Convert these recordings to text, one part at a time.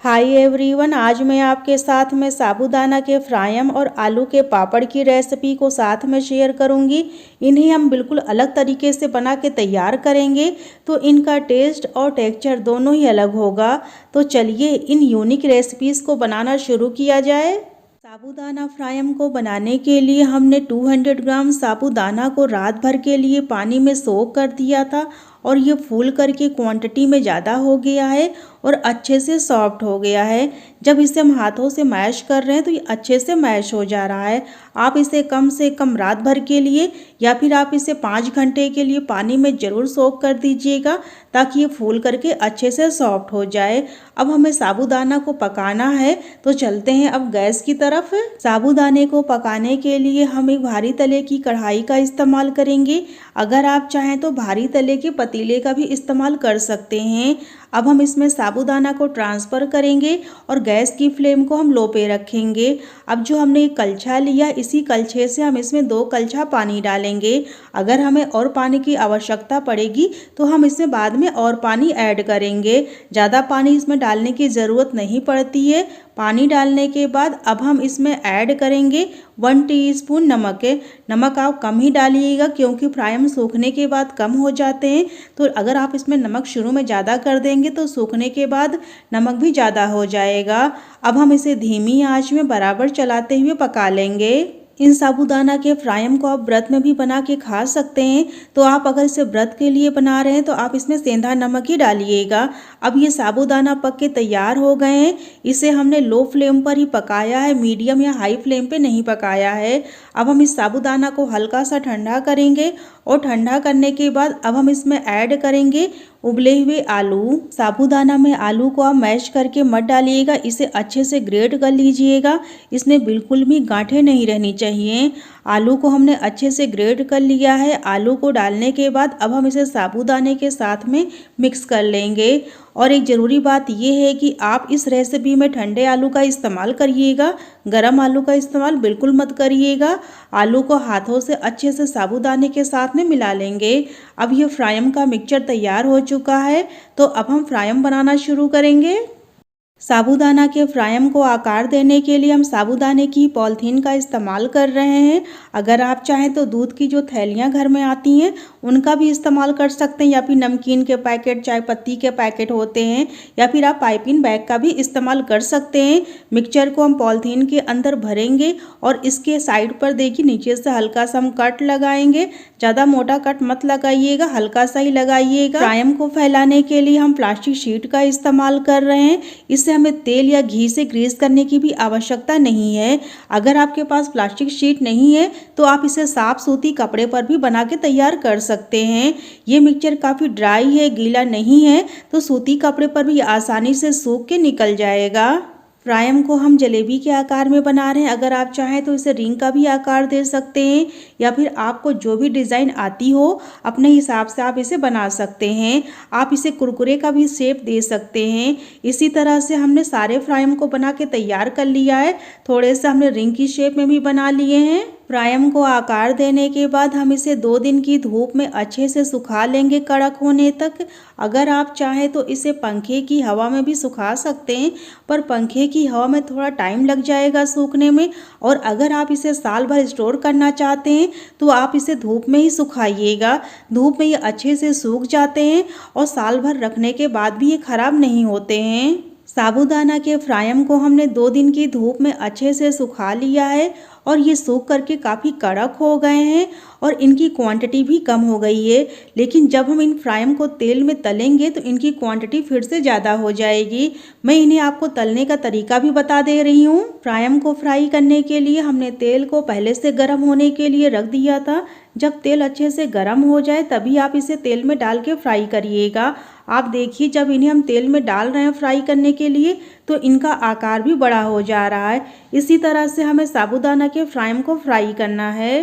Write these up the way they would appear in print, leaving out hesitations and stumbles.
Hi everyone, आज मैं आपके साथ में साबूदाना के फ्रायम और आलू के पापड़ की रेसिपी को साथ में शेयर करूंगी। इन्हें हम बिल्कुल अलग तरीके से बना के तैयार करेंगे तो इनका टेस्ट और टेक्सचर दोनों ही अलग होगा। तो चलिए इन यूनिक रेसिपीज़ को बनाना शुरू किया जाए। साबूदाना फ्रायम को बनाने के लिए हमने 200 ग्राम साबूदाना को रात भर के लिए पानी में सोक कर दिया था और ये फूल करके क्वांटिटी में ज़्यादा हो गया है और अच्छे से सॉफ्ट हो गया है। जब इसे हम हाथों से मैश कर रहे हैं तो ये अच्छे से मैश हो जा रहा है। आप इसे कम से कम रात भर के लिए या फिर आप इसे 5 घंटे के लिए पानी में ज़रूर सोक कर दीजिएगा ताकि ये फूल करके अच्छे से सॉफ्ट हो जाए। अब हमें साबूदाना को पकाना है तो चलते हैं अब गैस की तरफ। साबूदाने को पकाने के लिए हम एक भारी तले की कढ़ाई का इस्तेमाल करेंगे। अगर आप चाहें तो भारी तले के पतीले का भी इस्तेमाल कर सकते हैं। अब हम इसमें साबूदाना को ट्रांसफ़र करेंगे और गैस की फ्लेम को हम लो पे रखेंगे। अब जो हमने एक कलछा लिया, इसी कलछे से हम इसमें 2 कलछा पानी डालेंगे। अगर हमें और पानी की आवश्यकता पड़ेगी तो हम इसमें बाद में और पानी ऐड करेंगे। ज़्यादा पानी इसमें डालने की ज़रूरत नहीं पड़ती है। पानी डालने के बाद अब हम इसमें ऐड करेंगे 1 टीस्पून नमक। नमक आप कम ही डालिएगा क्योंकि फ्रायम सूखने के बाद कम हो जाते हैं। तो अगर आप इसमें नमक शुरू में ज़्यादा कर देंगे तो सूखने के बाद नमक भी ज़्यादा हो जाएगा। अब हम इसे धीमी आंच में बराबर चलाते हुए पका लेंगे। इन साबूदाना के फ्रायम को आप व्रत में भी बना के खा सकते हैं। तो आप अगर इसे व्रत के लिए बना रहे हैं तो आप इसमें सेंधा नमक ही डालिएगा। अब ये साबूदाना पक के तैयार हो गए हैं। इसे हमने लो फ्लेम पर ही पकाया है, मीडियम या हाई फ्लेम पे नहीं पकाया है। अब हम इस साबूदाना को हल्का सा ठंडा करेंगे और ठंडा करने के बाद अब हम इसमें ऐड करेंगे उबले हुए आलू। साबूदाना में आलू को आप मैश करके मत डालिएगा, इसे अच्छे से ग्रेट कर लीजिएगा। इसमें बिल्कुल भी गांठें नहीं रहनी चाहिए। आलू को हमने अच्छे से ग्रेट कर लिया है। आलू को डालने के बाद अब हम इसे साबूदाने के साथ में मिक्स कर लेंगे। और एक ज़रूरी बात यह है कि आप इस रेसिपी में ठंडे आलू का इस्तेमाल करिएगा, गरम आलू का इस्तेमाल बिल्कुल मत करिएगा। आलू को हाथों से अच्छे से साबूदाने के साथ में मिला लेंगे। अब ये फ्रायम का मिक्सचर तैयार हो चुका है तो अब हम फ्रायम बनाना शुरू करेंगे। साबूदाना के फ्रायम को आकार देने के लिए हम साबूदाने की पॉलीथीन का इस्तेमाल कर रहे हैं। अगर आप चाहें तो दूध की जो थैलियां घर में आती हैं उनका भी इस्तेमाल कर सकते हैं, या फिर नमकीन के पैकेट, चाय पत्ती के पैकेट होते हैं, या फिर आप पाइपिंग बैग का भी इस्तेमाल कर सकते हैं। मिक्सचर को हम पॉलीथीन के अंदर भरेंगे और इसके साइड पर देखिए नीचे से हल्का सा हम कट लगाएंगे। ज़्यादा मोटा कट मत लगाइएगा, हल्का सा ही लगाइएगा। फ्रायम को फैलाने के लिए हम प्लास्टिक शीट का इस्तेमाल कर रहे हैं। इससे हमें तेल या घी से ग्रीस करने की भी आवश्यकता नहीं है। अगर आपके पास प्लास्टिक शीट नहीं है तो आप इसे साफ सूती कपड़े पर भी बना के तैयार कर सकते हैं। ये मिक्सचर काफ़ी ड्राई है, गीला नहीं है, तो सूती कपड़े पर भी आसानी से सूख के निकल जाएगा। फ्रायम को हम जलेबी के आकार में बना रहे हैं। अगर आप चाहें तो इसे रिंग का भी आकार दे सकते हैं, या फिर आपको जो भी डिज़ाइन आती हो अपने हिसाब से आप इसे बना सकते हैं। आप इसे कुरकुरे का भी शेप दे सकते हैं। इसी तरह से हमने सारे फ्रायम को बना के तैयार कर लिया है। थोड़े से हमने रिंग की शेप में भी बना लिए हैं। फ्रायम को आकार देने के बाद हम इसे 2 दिन की धूप में अच्छे से सुखा लेंगे कड़क होने तक। अगर आप चाहें तो इसे पंखे की हवा में भी सुखा सकते हैं, पर पंखे की हवा में थोड़ा टाइम लग जाएगा सूखने में। और अगर आप इसे साल भर स्टोर करना चाहते हैं तो आप इसे धूप में ही सुखाइएगा। धूप में ये अच्छे से सूख जाते हैं और साल भर रखने के बाद भी ये खराब नहीं होते हैं। साबूदाना के फ्रायम को हमने 2 दिन की धूप में अच्छे से सुखा लिया है और ये सूख करके काफ़ी कड़क हो गए हैं और इनकी क्वांटिटी भी कम हो गई है। लेकिन जब हम इन फ्रायम को तेल में तलेंगे तो इनकी क्वांटिटी फिर से ज़्यादा हो जाएगी। मैं इन्हें आपको तलने का तरीका भी बता दे रही हूँ। फ्रायम को फ्राई करने के लिए हमने तेल को पहले से गर्म होने के लिए रख दिया था। जब तेल अच्छे से गर्म हो जाए तभी आप इसे तेल में डाल के फ्राई करिएगा। आप देखिए जब इन्हें हम तेल में डाल रहे हैं फ्राई करने के लिए तो इनका आकार भी बड़ा हो जा रहा है। इसी तरह से हमें साबूदाना के फ्रायम को फ्राई करना है।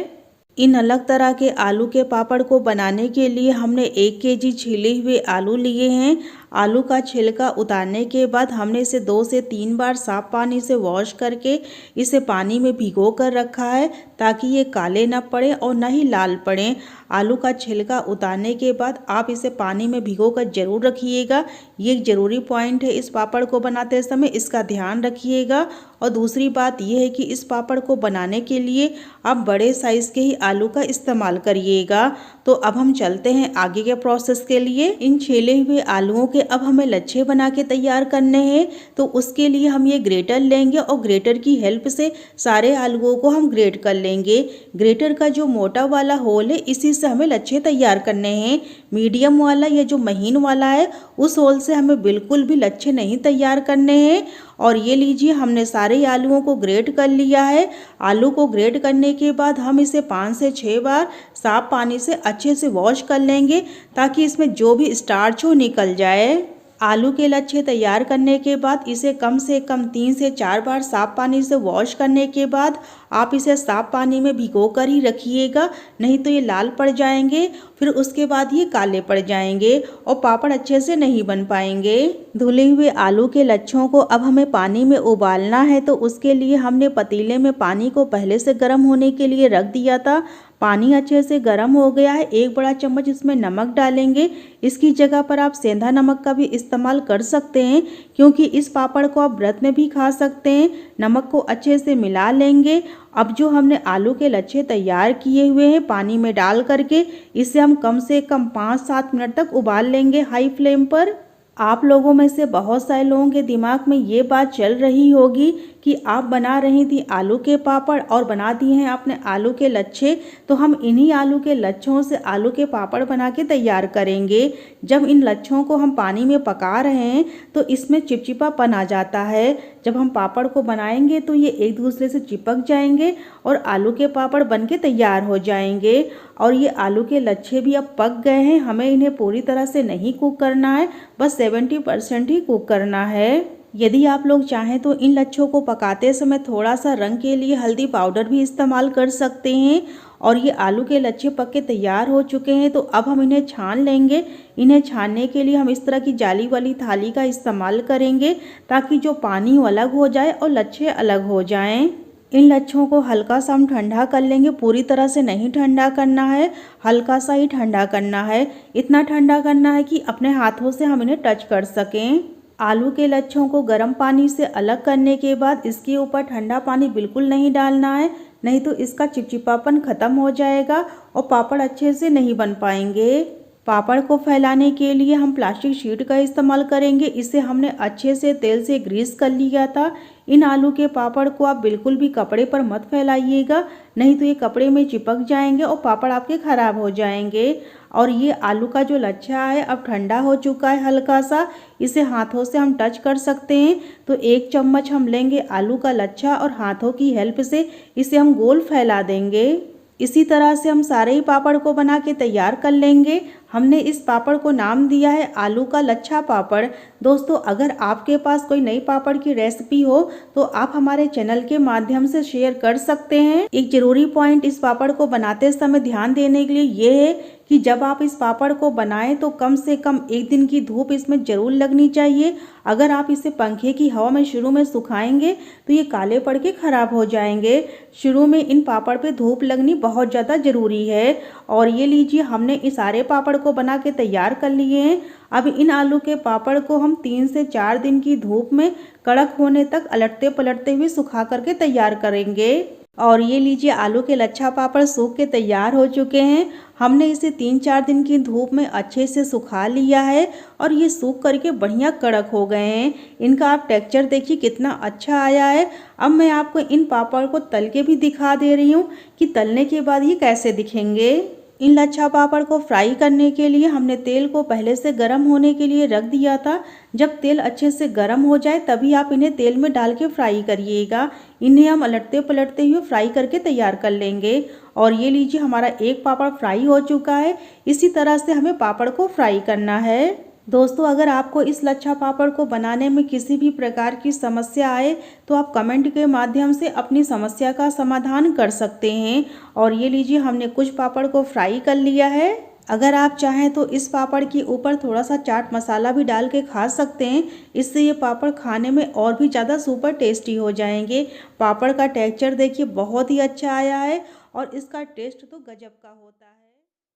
इन अलग तरह के आलू के पापड़ को बनाने के लिए हमने 1 केजी छीले हुए आलू लिए हैं। आलू का छिलका उतारने के बाद हमने इसे 2 से 3 बार साफ पानी से वॉश करके इसे पानी में भिगो कर रखा है, ताकि ये काले ना पड़े और ना ही लाल पड़े। आलू का छिलका उतारने के बाद आप इसे पानी में भिगो कर ज़रूर रखिएगा। ये एक ज़रूरी पॉइंट है इस पापड़ को बनाते समय, इसका ध्यान रखिएगा। और दूसरी बात यह है कि इस पापड़ को बनाने के लिए आप बड़े साइज़ के ही आलू का इस्तेमाल करिएगा। तो अब हम चलते हैं आगे के प्रोसेस के लिए। इन छीले हुए आलूओं के अब हमें लच्छे बना के तैयार करने हैं। तो उसके लिए हम ये ग्रेटर लेंगे और ग्रेटर की हेल्प से सारे आलूओं को हम ग्रेट कर लेंगे। ग्रेटर का जो मोटा वाला होल है, इसी से हमें लच्छे तैयार करने हैं। मीडियम वाला या जो महीन वाला है, उस होल से हमें बिल्कुल भी लच्छे नहीं तैयार करने हैं। और ये लीजिए, हमने सारे आलूओं को ग्रेट कर लिया है। आलू को ग्रेट करने के बाद हम इसे 5 से 6 बार साफ पानी से अच्छे से वॉश कर लेंगे, ताकि इसमें जो भी स्टार्च हो निकल जाए। आलू के लच्छे तैयार करने के बाद इसे कम से कम 3 से 4 बार साफ पानी से वॉश करने के बाद आप इसे साफ पानी में भिगो कर ही रखिएगा, नहीं तो ये लाल पड़ जाएंगे, फिर उसके बाद ये काले पड़ जाएंगे और पापड़ अच्छे से नहीं बन पाएंगे। धुले हुए आलू के लच्छों को अब हमें पानी में उबालना है। तो उसके लिए हमने पतीले में पानी को पहले से गर्म होने के लिए रख दिया था। पानी अच्छे से गर्म हो गया है। 1 बड़ा चम्मच इसमें नमक डालेंगे। इसकी जगह पर आप सेंधा नमक का भी इस्तेमाल कर सकते हैं, क्योंकि इस पापड़ को आप व्रत में भी खा सकते हैं। नमक को अच्छे से मिला लेंगे। अब जो हमने आलू के लच्छे तैयार किए हुए हैं पानी में डाल करके, इसे हम कम से कम 5-7 मिनट तक उबाल लेंगे हाई फ्लेम पर। आप लोगों में से बहुत सारे लोगों के दिमाग में ये बात चल रही होगी कि आप बना रही थी आलू के पापड़ और बना दिए हैं आपने आलू के लच्छे, तो हम इन्हीं आलू के लच्छों से आलू के पापड़ बना के तैयार करेंगे। जब इन लच्छों को हम पानी में पका रहे हैं तो इसमें चिपचिपापन आ जाता है। जब हम पापड़ को बनाएंगे तो ये एक दूसरे से चिपक जाएंगे और आलू के पापड़ बन के तैयार हो जाएंगे। और ये आलू के लच्छे भी अब पक गए हैं। हमें इन्हें पूरी तरह से नहीं कुक करना है, बस 70% ही कुक करना है। यदि आप लोग चाहें तो इन लच्छों को पकाते समय थोड़ा सा रंग के लिए हल्दी पाउडर भी इस्तेमाल कर सकते हैं। और ये आलू के लच्छे पक के तैयार हो चुके हैं। तो अब हम इन्हें छान लेंगे। इन्हें छानने के लिए हम इस तरह की जाली वाली थाली का इस्तेमाल करेंगे, ताकि जो पानी हो अलग हो जाए और लच्छे अलग हो जाएं। इन लच्छों को हल्का सा हम ठंडा कर लेंगे। पूरी तरह से नहीं ठंडा करना है, हल्का सा ही ठंडा करना है। इतना ठंडा करना है कि अपने हाथों से हम इन्हें टच कर सकें। आलू के लच्छों को गर्म पानी से अलग करने के बाद इसके ऊपर ठंडा पानी बिल्कुल नहीं डालना है, नहीं तो इसका चिपचिपापन ख़त्म हो जाएगा और पापड़ अच्छे से नहीं बन पाएंगे। पापड़ को फैलाने के लिए हम प्लास्टिक शीट का इस्तेमाल करेंगे। इसे हमने अच्छे से तेल से ग्रीस कर लिया था। इन आलू के पापड़ को आप बिल्कुल भी कपड़े पर मत फैलाइएगा, नहीं तो ये कपड़े में चिपक जाएंगे और पापड़ आपके ख़राब हो जाएंगे। और ये आलू का जो लच्छा है अब ठंडा हो चुका है हल्का सा, इसे हाथों से हम टच कर सकते हैं। तो 1 चम्मच हम लेंगे आलू का लच्छा और हाथों की हेल्प से इसे हम गोल फैला देंगे। इसी तरह से हम सारे ही पापड़ को बना के तैयार कर लेंगे। हमने इस पापड़ को नाम दिया है आलू का लच्छा पापड़। दोस्तों, अगर आपके पास कोई नई पापड़ की रेसिपी हो तो आप हमारे चैनल के माध्यम से शेयर कर सकते हैं। एक ज़रूरी पॉइंट इस पापड़ को बनाते समय ध्यान देने के लिए ये है कि जब आप इस पापड़ को बनाएं तो कम से कम 1 दिन की धूप इसमें ज़रूर लगनी चाहिए। अगर आप इसे पंखे की हवा में शुरू में सुखाएंगे तो ये काले पड़ के ख़राब हो जाएंगे। शुरू में इन पापड़ पे धूप लगनी बहुत ज़्यादा ज़रूरी है। और ये लीजिए, हमने इस सारे पापड़ को बना के तैयार कर लिए हैं। अब इन आलू के पापड़ को हम 3 से 4 दिन की धूप में कड़क होने तक अलटते पलटते हुए सुखा करके तैयार करेंगे। और ये लीजिए, आलू के लच्छा पापड़ सूख के तैयार हो चुके हैं। हमने इसे 3-4 दिन की धूप में अच्छे से सुखा लिया है और ये सूख करके बढ़िया कड़क हो गए हैं। इनका आप टेक्सचर देखिए कितना अच्छा आया है। अब मैं आपको इन पापड़ को तल के भी दिखा दे रही हूँ कि तलने के बाद ये कैसे दिखेंगे। इन लच्छा पापड़ को फ्राई करने के लिए हमने तेल को पहले से गर्म होने के लिए रख दिया था। जब तेल अच्छे से गर्म हो जाए तभी आप इन्हें तेल में डाल के फ्राई करिएगा। इन्हें हम अलटते पलटते हुए फ्राई करके तैयार कर लेंगे। और ये लीजिए, हमारा एक पापड़ फ्राई हो चुका है। इसी तरह से हमें पापड़ को फ्राई करना है। दोस्तों, अगर आपको इस लच्छा पापड़ को बनाने में किसी भी प्रकार की समस्या आए तो आप कमेंट के माध्यम से अपनी समस्या का समाधान कर सकते हैं। और ये लीजिए, हमने कुछ पापड़ को फ्राई कर लिया है। अगर आप चाहें तो इस पापड़ के ऊपर थोड़ा सा चाट मसाला भी डाल के खा सकते हैं। इससे ये पापड़ खाने में और भी ज़्यादा सुपर टेस्टी हो जाएंगे। पापड़ का टेक्सचर देखिए बहुत ही अच्छा आया है और इसका टेस्ट तो गजब का होता है।